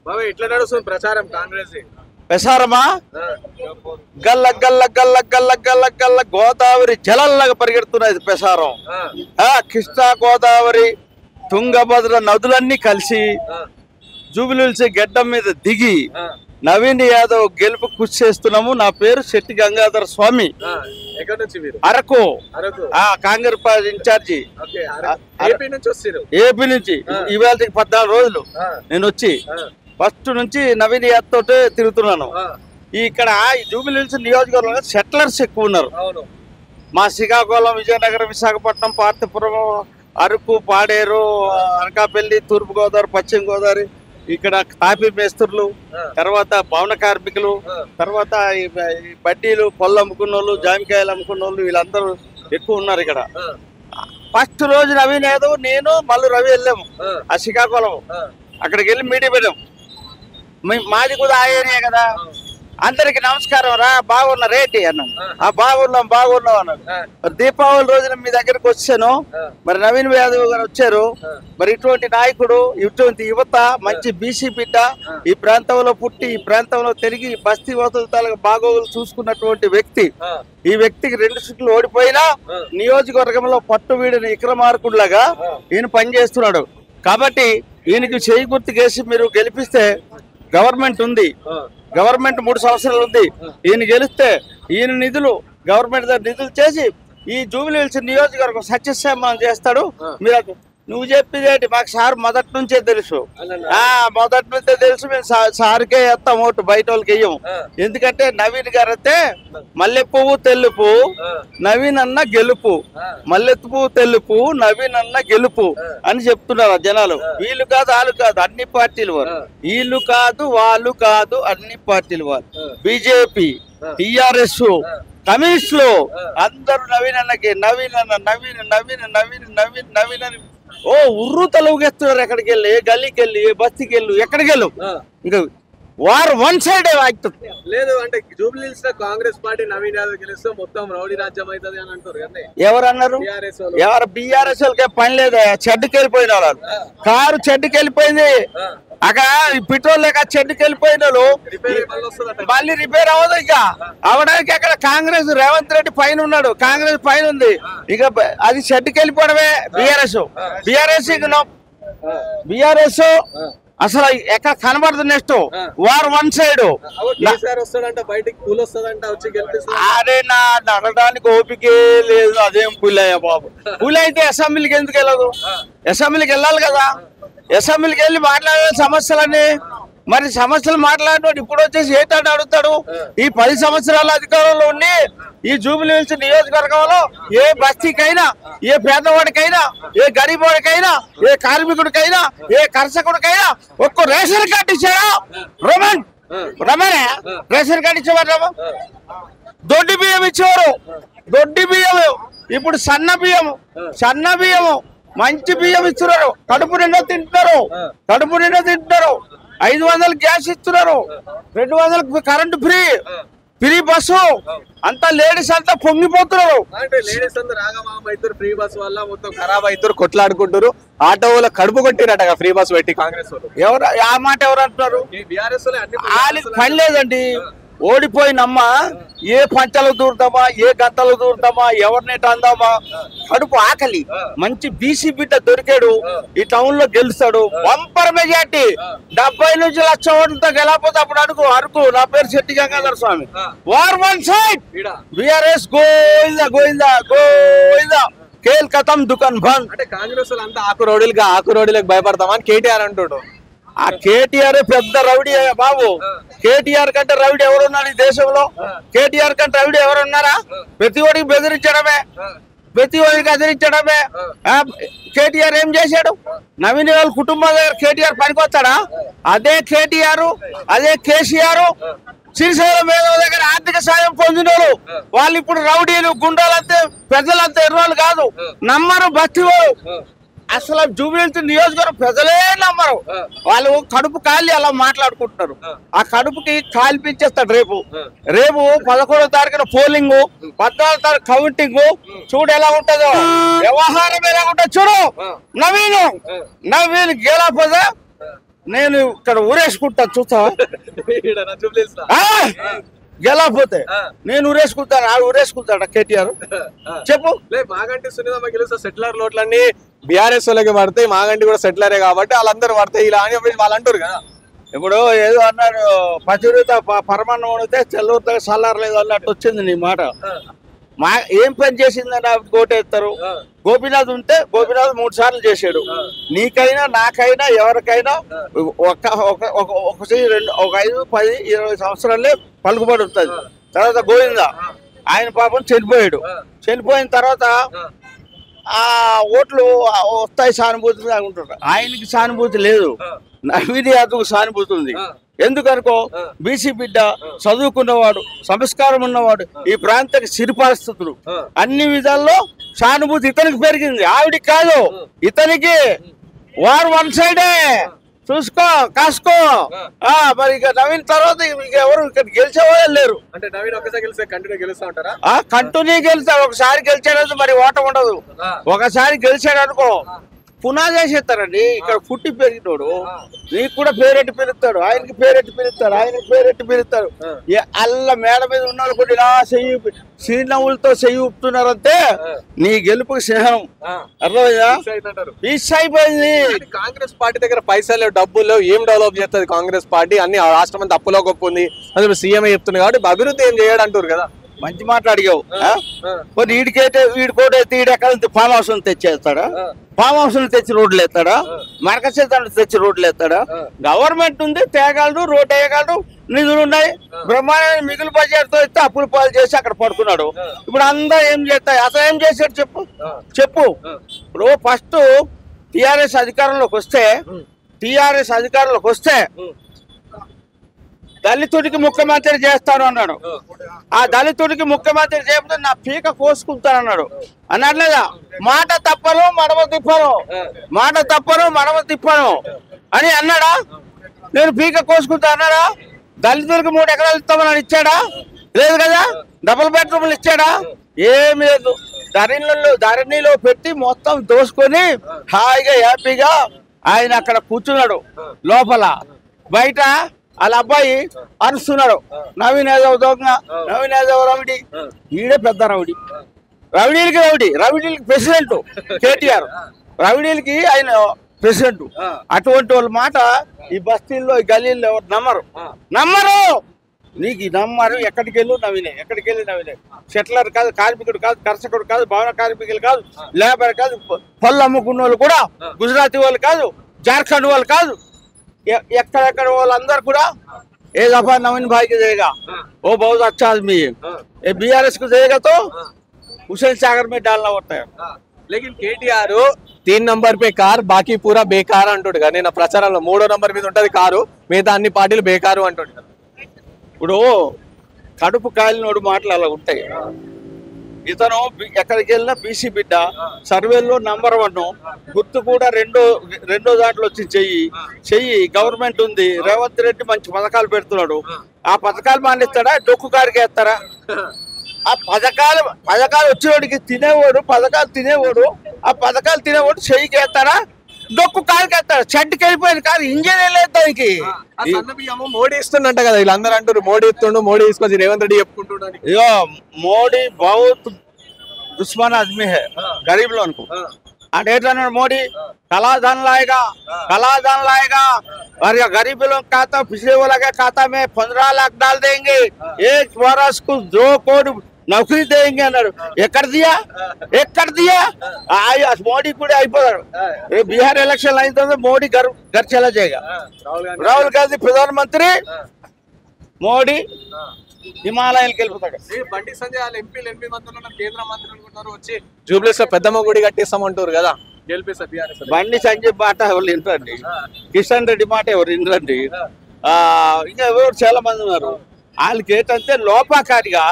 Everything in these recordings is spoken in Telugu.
బాబా ఎట్లా నడుస్తుంది ప్రచారం కాంగ్రెస్? ప్రసారమా గల్ల గల్ల గల్ల గల్ల గల్ల గల్ల గోదావరి జలల్లాగా పరిగెడుతున్నది ప్రసారం. కృష్ణా గోదావరి తుంగభద్ర నదులన్నీ కలిసి జూబిలీహిల్స్ గడ్డం మీద దిగి నవీన్ యాదవ్ గెలుపు కృషి చేస్తున్నాము. నా పేరు Shetty Gangadhara Swamy, Araku Congress party incharge. AP నుంచి ఇవాళ 14 రోజులు నేను వచ్చి ఫస్ట్ నుంచి నవీన్ యాదవ్ తోటే తిరుగుతున్నాను. ఇక్కడ జూబిలీహిల్స్ నియోజకవర్గంలో సెటిలర్స్ ఎక్కువ ఉన్నారు. మా శ్రీకాకుళం, విజయనగరం, విశాఖపట్నం, పార్తీపురం, అరకు, పాడేరు, అనకాపల్లి, తూర్పు గోదావరి, పశ్చిమ గోదావరి, ఇక్కడ తాపీ మేస్త్రులు, తర్వాత భవన కార్మికులు, తర్వాత బడ్డీలు, పళ్ళు అమ్ముకున్న వాళ్ళు, జామికాయలు అమ్ముకున్న వాళ్ళు, వీళ్ళందరూ ఎక్కువ ఉన్నారు ఇక్కడ. ఫస్ట్ రోజు నవీన్ యాదవ్, నేను, మల్లు రవి వెళ్ళాము ఆ శ్రీకాకుళం. అక్కడికి వెళ్ళి మీటింగ్ పెట్టాం. మాది కూడా ఆ ఏరియా కదా. అందరికి నమస్కారం రా, బాగున్నా రేటి అన్నాను. బాగున్నాం బాగున్నాం అన్నాడు. మరి దీపావళి రోజున మీ దగ్గరకు వచ్చాను, మరి నవీన్ యాదవ్ గారు వచ్చారు. మరి ఇటువంటి నాయకుడు, ఇటువంటి యువత, మంచి బీసీ బిడ్డ, ఈ ప్రాంతంలో పుట్టి ఈ ప్రాంతంలో తిరిగి బస్తీ వసతుల బాగోగులు చూసుకున్నటువంటి వ్యక్తి. ఈ వ్యక్తికి 2 సీట్లు ఓడిపోయినా నియోజకవర్గంలో పట్టు వీడిని విక్రమార్కుడిలాగా ఈయన పనిచేస్తున్నాడు. కాబట్టి ఈయనకి చేయి గుర్తుకేసి మీరు గెలిపిస్తే, గవర్నమెంట్ ఉంది, గవర్నమెంట్ 3 సంవత్సరాలు ఉంది. ఈయన గెలిస్తే ఈయన నిధులు, గవర్నమెంట్ దగ్గర నిధులు చేసి ఈ జూబిలీహిల్స్ నియోజకవర్గం సత్యశ్యామం చేస్తాడు. మీరు నువ్వు చెప్పేదేంటి, మాకు సార్ మొదటి నుంచే తెలుసు. మొదటి నుంచే తెలుసు. మేము సార్కే వేస్తాం ఓటు, బయట వాళ్ళకి వెయ్యము. ఎందుకంటే నవీన్ గారు అయితే మల్లె పువ్వు తెల్లు పువ్వు, నవీన్ అన్న గెలుపు, మల్లెత్తు పువ్వు తెల్లు పువ్వు, నవీన్ అన్న గెలుపు అని చెప్తున్నారు జనాలు. వీళ్ళు కాదు వాళ్ళు కాదు, అన్ని పార్టీలు వారు. వీళ్ళు కాదు వాళ్ళు కాదు, అన్ని పార్టీలు వారు. బీజేపీ, టిఆర్ఎస్, కమ్యూనిస్టులు అందరూ నవీన్ అన్నకి, నవీన్ అన్న, నవీన్ నవీన్ నవీన్ నవీన్ నవీన్ అని ఉర్రు తలుగుతున్నారు. ఎక్కడికి వెళ్ళి, ఏ గల్లీకి వెళ్ళి, ఏ బస్తీకి వెళ్ళు, ఎక్కడికి వెళ్ళు, ఇంకా వారు వన్ సైడ్ ఆగుతుంది. లేదు అంటే జూబిలీహిల్స్ లో కాంగ్రెస్ పార్టీ నవీన్ యాదవ్ గెలిస్తే మొత్తం రౌడీ రాజ్యం అవుతుంది అని అంటారు. ఎవరు అన్నారు? ఎవరు? బీఆర్ఎస్ వాళ్ళకి పని లేదు. చెడ్డుకి వెళ్ళిపోయిన వాళ్ళు, కారు చెడ్డుకి వెళ్ళిపోయింది. అక్కడ పెట్రోల్ లేక చెడ్డుకి వెళ్ళిపోయిన వాళ్ళు మళ్ళీ రిపేర్ అవ్వదు. ఇక అవడానికి అక్కడ కాంగ్రెస్, రేవంత్ రెడ్డి పైన ఉన్నాడు, కాంగ్రెస్ పైన ఉంది. ఇక అది చెడ్డుకి వెళ్ళిపోవడమే. బీఆర్ఎస్ అసలు ఎక్కడ కనబడదు. Next war one side. అరే నా నడడానికి ఓపికే లేదు. అదేం పులయ్య బాబు, పులి అయితే అసెంబ్లీకి ఎందుకు వెళ్ళదు? అసెంబ్లీకి వెళ్ళాలి కదా. అసెంబ్లీకి వెళ్ళి మాట్లాడే సమస్యలన్నీ, మరి సమస్యలు మాట్లాడినోడు ఇప్పుడు వచ్చేసి ఏంటని అడుగుతాడు. ఈ 10 సంవత్సరాల అధికారంలో ఉండి ఈ జూబిలీహిల్స్ నియోజకవర్గంలో ఏ బస్తీకైనా, ఏ పేదవాడికైనా, ఏ గరీబోడికైనా, ఏ కార్మికుడికైనా, ఏ కర్షకుడికైనా ఒక్క రేషన్ కార్డు ఇచ్చాడా? రమణే రేషన్ కార్డు ఇచ్చేవారు. దొడ్డి బియ్యం ఇచ్చేవారు, దొడ్డి బియ్యం. ఇప్పుడు సన్న బియ్యము మంచి బియ్యం ఇస్తున్నారు. కడుపు నిండా తింటున్నారు. 500 గ్యాస్ ఇస్తున్నారు, 200 కరెంటు ఫ్రీ బస్సు. అంతా లేడీస్ అంతా పొంగిపోతున్నారు. ఫ్రీ బస్ వల్ల మొత్తం ఖరాబ్ అవుతారు, కొట్లాడుకుంటారు. ఆటో వాళ్ళ కడుపు కొట్టిరట ఫ్రీ బస్ పెట్టి కాంగ్రెస్ వాళ్ళు. ఎవరు ఆ మాట ఎవరు అంటున్నారు? వాళ్ళకి పని లేదండి. ఓడిపోయినమ్మ ఏ పంటలు దూరుతామా, ఏ గంటలు దూరుతామా, ఎవరినేట అందామా, కడుపు ఆకలి. మంచి బీసీ బిడ్డ దొరికాడు, ఈ టౌన్ లో గెలుస్తాడు. బంపర్ మెజార్టీ 70 నుంచి 1,00,000 ఓట్లతో గెలకపోతే అప్పుడు అరకు. నా పేరు Shetty Gangadhara Swamy. War one side. BRS గోయిందా గోయిందా గోయిందా, కేల్ కథం దుకాన్ బంద్. అంటే కాంగ్రెస్ వాళ్ళు అంతా ఆకు రోడ్లకు భయపడతామని కేటీఆర్ అంటాడు. ఆ కేటీఆర్ పెద్ద రౌడీ బాబు. కేటీఆర్ కంటే రౌడీ ఎవరున్నారు ఈ దేశంలో? కేటీఆర్ కంటే రౌడీ ఎవరున్నారా? ప్రతి ఒడికి బెదిరించడమే, ప్రతి ఒడికి ఎదిరించడమే. కేటీఆర్ ఏం చేశాడు? నవీన్ వాళ్ళ కుటుంబం దగ్గర కేటీఆర్ పనికొస్తాడా? అదే కేటీఆర్, అదే కేసీఆర్ శ్రీశైలం మేధవ దగ్గర ఆర్థిక సాయం పొందినోళ్ళు. వాళ్ళు ఇప్పుడు రౌడీలు, గుండాలంతే, పెద్దలంతా ఎర్రోళ్ళు కాదు, నమ్మరు బస్తీ. అసలు జూబిలీహిల్స్ నియోజకవర్గం ప్రజలే నమ్మరు. వాళ్ళు కడుపు కాలి అలా మాట్లాడుకుంటున్నారు. ఆ కడుపుకి కాల్పించేస్తాడు. రేపు 11వ తారీఖున పోలింగ్, 14వ తారీఖు కౌంటింగ్. చూడు ఎలా ఉంటుందో, వ్యవహారం ఎలా ఉంటుందో చూడు. నవీన్ గెలకపోతే నేను ఇక్కడ ఊరేసుకుంటా చూస్తావా గెలకపోతే నేను ఊరేసుకుంటాను ఆడు ఊరేసుకుంటాడా కేటీఆర్ చెప్పు మాగంటి సునీతమ్మ గెలుస్తా సెటిలర్ లోట్లన్నీ బీఆర్ఎస్ వాళ్ళకి పడతాయి మాగంటి కూడా సెటిలరే కాబట్టి వాళ్ళందరూ పడతాయి ఇలా అని వాళ్ళు అంటారు కదా ఇప్పుడు ఏదో అన్నారు పచ్చిరిత పరమాన్నం వండితే చెల్లూరుతో చల్లారలేదు అన్నట్టు వచ్చింది నీ మాట మా ఏం పని చేసిందని కోటేస్తారు గోపీనాథ్ ఉంటే గోపీనాథ్ 3 సార్లు చేశాడు నీకైనా నాకైనా ఎవరికైనా ఒక 5, 10, 20 సంవత్సరాలే పలుకుబడి ఉంటుంది తర్వాత గోవింద ఆయన పాపం చనిపోయాడు చనిపోయిన తర్వాత ఆ ఓట్లు వస్తాయి సానుభూతి అనుకుంటారు ఆయనకి సానుభూతి లేదు నవీన్ యాదవ్ సానుభూతి ఉంది ఎందుకనుకో బీసీ బిడ్డ చదువుకున్నవాడు సంస్కారం ఉన్నవాడు ఈ ప్రాంతానికి సిరిపరిస్థితులు అన్ని విధాల్లో సానుభూతి ఇతనికి పెరిగింది ఆవిడికి కాదు ఇతనికి వారు వన్ సైడే చూసుకో కాసుకో మరి ఇక నవీన్ తర్వాత ఎవరు ఇక్కడ గెలిచేవాళ్ళు లేరు అంటే నవీన్ ఒకసారి గెలిస్తే కంటిన్యూ గెలుస్తా ఉంటారా కంటిన్యూ గెలుస్తాడు ఒకసారి గెలిచాడు మరి ఓట ఉండదు ఒకసారి గెలిచాడు అనుకో పునాది చేసేస్తారండి ఇక్కడ పుట్టి పెరిగినోడు నీకు కూడా పేరెట్టి పెరుగుతాడు ఆయనకి పేరెట్టి పెరుగుతాడు ఆయనకి పేరెట్టి పెరుగుతాడు అల్ల మేడ మీద ఉన్న కూడా ఇలా చిరునవ్వులతో చెయ్యి ఊపుతున్నారంటే నీ గెలుపుకి స్నేహం అర్థమైందా ఈస్ అయిపోయింది కాంగ్రెస్ పార్టీ దగ్గర పైసలు డబ్బులు ఏం డెవలప్ చేస్తుంది కాంగ్రెస్ పార్టీ అన్ని రాష్ట్రం అంతా అప్పులో గొప్ప ఉంది అది సీఎం చెప్తుంది కాబట్టి అభివృద్ధి ఏం చేయడు అంటారు కదా మంచి మాట అడిగావు వీడికైతే వీడికోటైతే వీడు ఎక్కడ ఫామ్ హౌస్ తెచ్చేస్తాడా ఫామ్ హౌస్ తెచ్చి రోడ్లు ఎత్తాడా మరకసేతాడు తెచ్చి రోడ్లు ఎత్తాడా గవర్నమెంట్ ఉంది తేగలడు రోడ్ వేయగలడు నిధులు ఉన్నాయి బ్రహ్మాండ మిగులు బడ్జెట్ తో ఇస్తే అప్పులు పాలు చేసి అక్కడ పడుకున్నాడు ఇప్పుడు అందరూ ఏం చేస్తాయి అసలు ఏం చేశాడు చెప్పు ఇప్పుడు ఫస్ట్ టిఆర్ఎస్ అధికారంలోకి వస్తే దళితుడికి ముఖ్యమంత్రి చేస్తాను అన్నాడు ఆ దళితుడికి ముఖ్యమంత్రి చేయకపోతే నా పీక కోసుకుంటాను అన్నాడు లేదా మాట తప్పను మడమ తిప్పను అని అన్నాడా నేను పీక కోసుకుంటా అన్నాడా దళితుడికి 3 ఎకరాలు ఇస్తామని ఇచ్చాడా లేదు కదా డబుల్ బెడ్రూమ్లు ఇచ్చాడా ఏమి లేదు ధరణిలో పెట్టి మొత్తం దోసుకొని హాయిగా హ్యాపీగా ఆయన అక్కడ కూర్చున్నాడు లోపల బయట వాళ్ళ అబ్బాయి అరుస్తున్నాడు నవీన్ యాదవ్ దొంగ నవీన్ యాదవ్ రౌడీ ఈడే పెద్ద రౌడీలకి ప్రెసిడెంట్ కేటీఆర్ రౌడీలకి ఆయన ప్రెసిడెంట్ అటువంటి వాళ్ళ మాట ఈ బస్తీల్లో ఈ గల్లీల్లో ఎవరు నమ్మరు నీకు నమ్మరు ఎక్కడికి వెళ్ళి నవీనే సెటిలర్ కాదు కార్మికుడు కాదు కర్షకుడు కాదు భవన కార్మికులు కాదు లేబర్ కాదు పళ్ళు అమ్ముకున్న వాళ్ళు కూడా గుజరాతీ వాళ్ళు కాదు జార్ఖండ్ వాళ్ళు కాదు ఎక్కడెక్కడ వాళ్ళందరూ కూడా ఏ दफा नवीन भाई के देगा वो बहुत अच्छा आदमी है ये बीआरएस को देगा तो हुसैन सागर में डालना होता है लेकिन केटीआर 3 నంబర్ पे कार बाकी पूरा बेकार అంటాడు కదా నేను ప్రచారంలో 3వ నంబర్ మీద ఉంటది కారు మిగతా అన్ని పార్టీలు బేకారు అంటాడు ఇప్పుడు కడుపు కాలినోడు మాటలు అలా ఉంటాయి ఇతను ఎక్కడికి వెళ్ళినా బీసీ బిడ్డ సర్వేలో నంబర్ 1 గుర్తు కూడా రెండో దాంట్లో వచ్చి చెయ్యి గవర్నమెంట్ ఉంది రేవంత్ రెడ్డి మంచి పథకాలు పెడుతున్నాడు ఆ పథకాలు మానేస్తాడా డొక్కు కారికి వేస్తారా ఆ పథకాలు వచ్చేవాడికి పథకాలు తినేవాడు చెయ్యికి వేస్తారా డొక్కు కారికి వేస్తాడు చెడ్డుకి వెళ్ళిపోయింది కాదు ఇంజన్ వెళ్ళలేదు దానికి మోడీ ఇస్తున్నట్ట కదా వీళ్ళందరూ అంటారు మోడీ ఇస్తుండు మోడీ తీసుకొచ్చి రేవంత్ రెడ్డి చెప్పుకుంటున్నాడు ఇగో మోడీ बहुत दुश्मन आदमी है गरीब लोगों को అంటే ఎట్లా మోడీ कलाधन लाएगा और ये गरीब लोग खाता पिछले वाला के खाता में 15 लाख डाल देंगे 1 वर्ष को 2 करोड़ नौकरी देंगे అన్నాడు ఎక్కడ दिया మోడీ కూడా అయిపోతాడు बिहार इलेक्शन అయిన తర్వాత మోడీ घर चला जाएगा राहुल गांधी प्रधानमंत्री మోడీ హిమాలయాలకు వెళ్ళిపోతాడు బండి సంజయ్ వాళ్ళ ఎంపీలు 8 మంది కేంద్ర మంత్రులు అనుకుంటారు వచ్చి జూబ్లీస్ లో పెద్దమ్మ గుడి కట్టిస్తామంటారు కదా గెలిపిస్తారు బీఆర్ఎస్ బండి సంజయ్ మాట ఎవరు వినరండి కిషన్ రెడ్డి మాట ఎవరు వినరండి ఇంకా ఎవరు చాలా మంది ఉన్నారు వాళ్ళకి ఏంటంటే లోపాకారిగా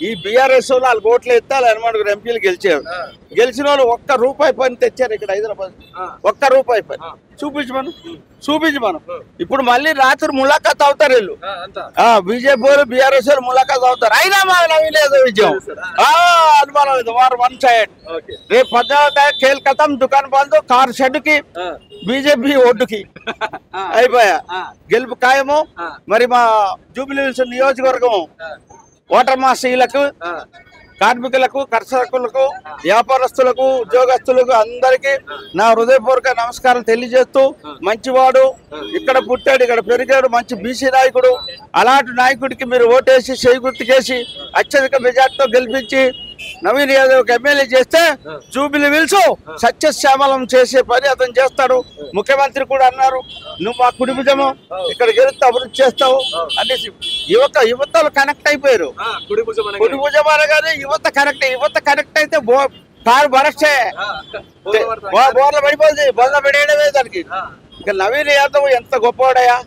ఈ బీఆర్ఎస్ వాళ్ళు వాళ్ళకి ఓట్లు ఎత్తే వాళ్ళు 8 ఎంపీలు గెలిచారు గెలిచిన వాళ్ళు 1 రూపాయి పని తెచ్చారు ఇక్కడ హైదరాబాద్ 1 రూపాయి పని చూపించమను ఇప్పుడు మళ్ళీ రాత్రి ములాఖాత్ అవుతారు వీళ్ళు బీజేపీ వాళ్ళు బీఆర్ఎస్ వాళ్ళు ములాఖాత్ అవుతారు అయినా మా నవీన్ యాదవ్ విజయం అనుమానం లేదు వారు వన్ సైడ్ రేపు 14 ఖేల్ ఖతం దుకాన్ బంద్ కార్ షెడ్ కి బీజేపీ ఓటుకి అయిపోయా గెలుపు ఖాయము మరి మా జూబిలీహిల్స్ నియోజకవర్గం ఓటర్ మాస్టర్లకు కార్మికులకు కర్షకులకు వ్యాపారస్తులకు ఉద్యోగస్తులకు అందరికీ నా హృదయపూర్వక నమస్కారం తెలియజేస్తూ మంచివాడు ఇక్కడ పుట్టాడు ఇక్కడ పెరిగాడు మంచి బీసీ నాయకుడు అలాంటి నాయకుడికి మీరు ఓటేసి చేయి గుర్తుకేసి అత్యధిక మెజార్టీతో గెలిపించి నవీన్ యాదవ్ ఎమ్మెల్యే చేస్తే జూబిలీహిల్స్ సత్యశ్యామలం చేసే పని అతను చేస్తాడు ముఖ్యమంత్రి కూడా అన్నారు నువ్వు మా కుడి భుజము ఇక్కడ గెలిస్తే అభివృద్ధి చేస్తావు అనేసి యువతలు కనెక్ట్ అయిపోయారు కుడి భుజం అనగానే యువత కనెక్ట్ అయితే కారు బరస్టే బోర్ల పడిపోతుంది బొల్ల పడేయడమే దానికి ఇక నవీన్ యాదవ్ ఎంత గొప్పవాడయా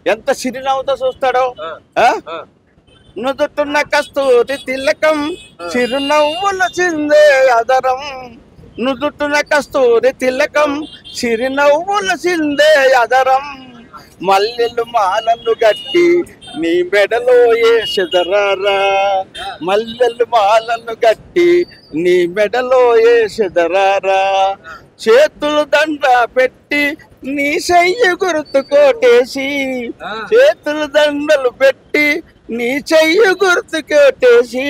ఎంత చిరునవ్వుతో చూస్తాడో నుదుటున్న కస్తూరి తిలకం చిరునవ్వుల చిందే అదరం నుదుటున్న కస్తూరి తిలకం చిరునవ్వుల చిందే అదరం మల్లెలు మాలలు గట్టి నీ మెడలో ఏసెదరారా మల్లెలు మాలలు గట్టి నీ మెడలో ఏసెదరారా చేతులు దండ పెట్టి నీ చెయ్యి గుర్తు కోటేసి చేతులు దండలు పెట్టి నీ చెయ్యి గుర్తు కోటేసి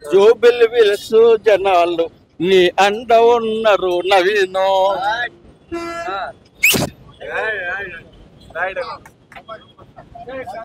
జూబిలీహిల్స్ జనాలు నీ అండ ఉన్నారు నవీనో